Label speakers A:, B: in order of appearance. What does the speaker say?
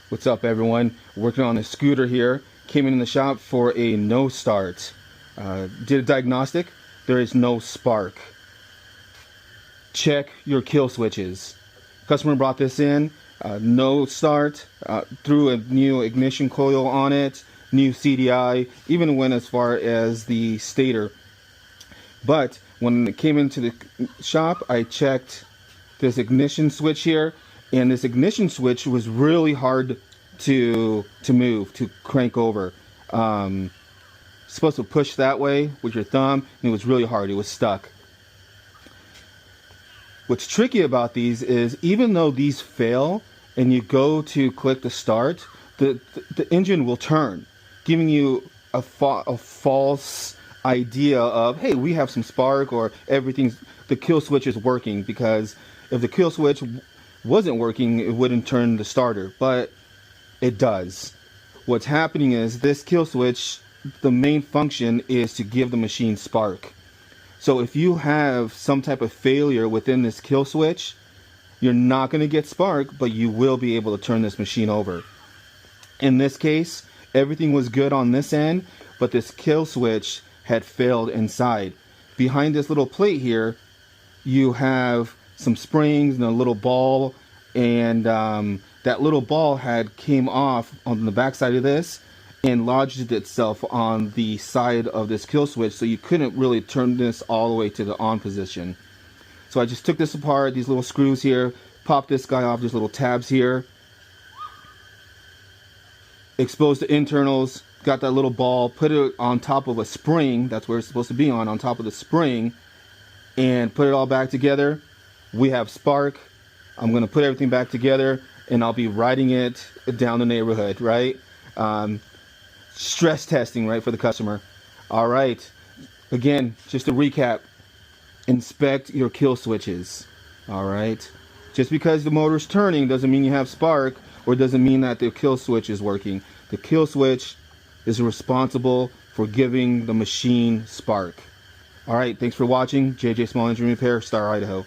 A: What's up, everyone? Working on a scooter here. Came in the shop for a no start. Did a diagnostic. There is no spark. Check your kill switches. Customer brought this in. No start. Threw a new ignition coil on it. New CDI. Even went as far as the stator. But when it came into the shop, I checked this ignition switch here. And this ignition switch was really hard to move, to crank over. Supposed to push that way with your thumb, and it was really hard. It was stuck. What's tricky about these is even though these fail and you go to click the start, the engine will turn, giving you a false idea of, hey, we have some spark, or the kill switch is working, because if the kill switch wasn't working, it wouldn't turn the starter, but it does. What's happening is this kill switch, the main function is to give the machine spark. So if you have some type of failure within this kill switch, you're not going to get spark, but you will be able to turn this machine over. In this case, everything was good on this end, but this kill switch had failed inside. Behind this little plate here, you have some springs and a little ball, and that little ball came off on the back side of this and lodged itself on the side of this kill switch, so you couldn't really turn this all the way to the on position. So I just took this apart, these little screws here, popped this guy off, these little tabs here, exposed the internals, got that little ball, put it on top of a spring, that's where it's supposed to be on top of the spring, and put it all back together. We have spark. I'm going to put everything back together, and I'll be riding it down the neighborhood, right? Stress testing, right, for the customer. All right. Again, just to recap, inspect your kill switches. All right. Just because the motor's turning doesn't mean you have spark, or doesn't mean that the kill switch is working. The kill switch is responsible for giving the machine spark. All right. Thanks for watching. JJ Small Engine Repair, Star, Idaho.